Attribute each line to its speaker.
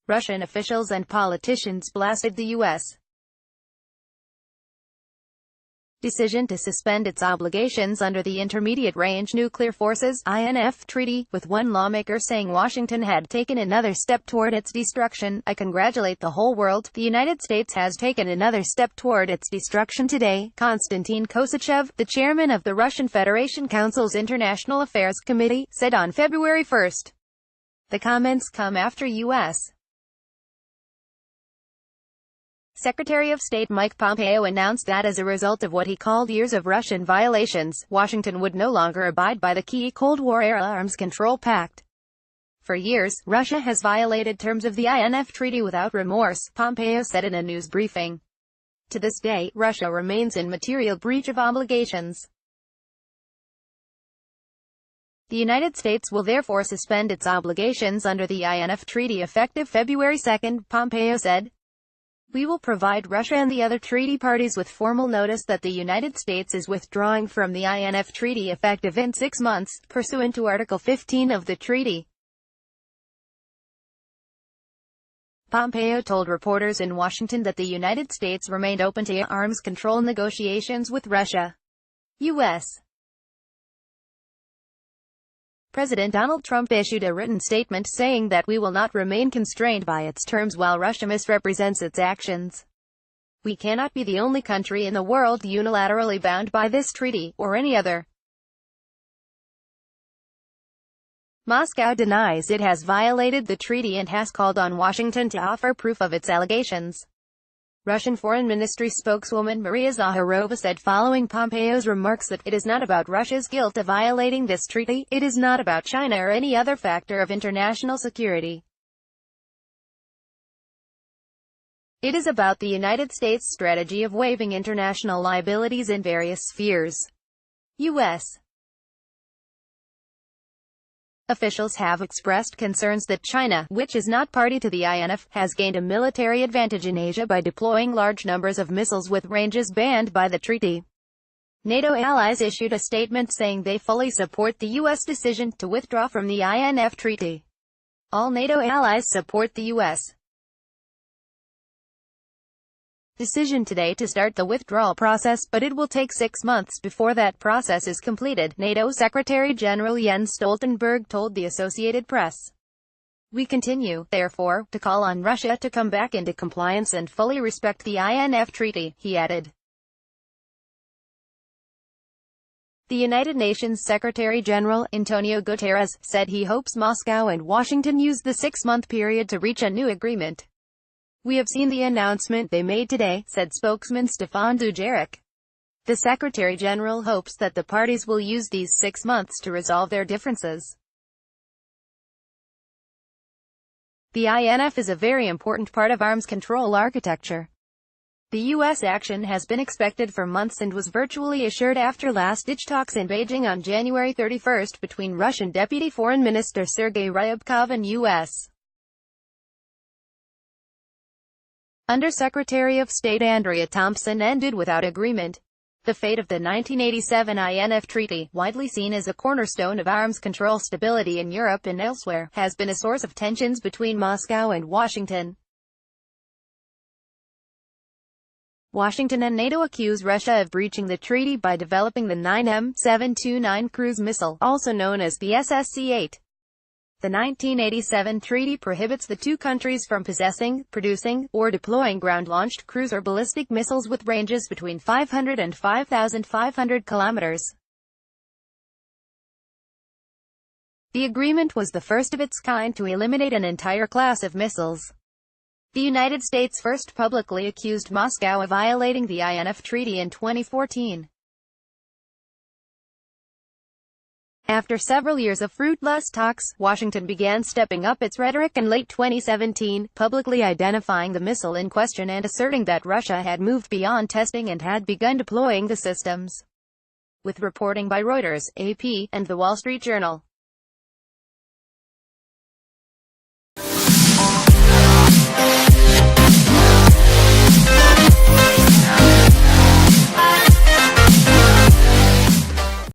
Speaker 1: Russian officials and politicians blasted the U.S. decision to suspend its obligations under the Intermediate Range Nuclear Forces (INF) treaty, with one lawmaker saying Washington had taken another step toward its destruction. "I congratulate the whole world. The United States has taken another step toward its destruction today," Konstantin Kosachev, the chairman of the Russian Federation Council's International Affairs Committee, said on February 1. The comments come after U.S. Secretary of State Mike Pompeo announced that as a result of what he called years of Russian violations, Washington would no longer abide by the key Cold War-era Arms Control Pact. For years, Russia has violated terms of the INF treaty without remorse, Pompeo said in a news briefing. To this day, Russia remains in material breach of obligations. The United States will therefore suspend its obligations under the INF treaty effective February 2, Pompeo said. "We will provide Russia and the other treaty parties with formal notice that the United States is withdrawing from the INF treaty effective in 6 months, pursuant to Article 15 of the treaty." Pompeo told reporters in Washington that the United States remained open to arms control negotiations with Russia. U.S. President Donald Trump issued a written statement saying that we will not remain constrained by its terms while Russia misrepresents its actions. "We cannot be the only country in the world unilaterally bound by this treaty, or any other." Moscow denies it has violated the treaty and has called on Washington to offer proof of its allegations. Russian Foreign Ministry spokeswoman Maria Zakharova said following Pompeo's remarks that it is not about Russia's guilt of violating this treaty, it is not about China or any other factor of international security. It is about the United States' strategy of waiving international liabilities in various spheres. U.S. officials have expressed concerns that China, which is not party to the INF, has gained a military advantage in Asia by deploying large numbers of missiles with ranges banned by the treaty. NATO allies issued a statement saying they fully support the U.S. decision to withdraw from the INF treaty. All NATO allies support the U.S. decision today to start the withdrawal process, but it will take 6 months before that process is completed, NATO Secretary-General Jens Stoltenberg told the Associated Press. "We continue, therefore, to call on Russia to come back into compliance and fully respect the INF treaty," he added. The United Nations Secretary-General, Antonio Guterres, said he hopes Moscow and Washington use the 6-month period to reach a new agreement. "We have seen the announcement they made today," said spokesman Stefan Dujarric. The Secretary-General hopes that the parties will use these 6 months to resolve their differences. The INF is a very important part of arms control architecture. The U.S. action has been expected for months and was virtually assured after last-ditch talks in Beijing on January 31 between Russian Deputy Foreign Minister Sergei Ryabkov and U.S. Under-Secretary of State Andrea Thompson ended without agreement. The fate of the 1987 INF treaty, widely seen as a cornerstone of arms control stability in Europe and elsewhere, has been a source of tensions between Moscow and Washington. Washington and NATO accuse Russia of breaching the treaty by developing the 9M729 cruise missile, also known as the SSC-8. The 1987 treaty prohibits the two countries from possessing, producing, or deploying ground-launched cruise or ballistic missiles with ranges between 500 and 5,500 kilometers. The agreement was the first of its kind to eliminate an entire class of missiles. The United States first publicly accused Moscow of violating the INF treaty in 2014. After several years of fruitless talks, Washington began stepping up its rhetoric in late 2017, publicly identifying the missile in question and asserting that Russia had moved beyond testing and had begun deploying the systems. With reporting by Reuters, AP, and The Wall Street Journal.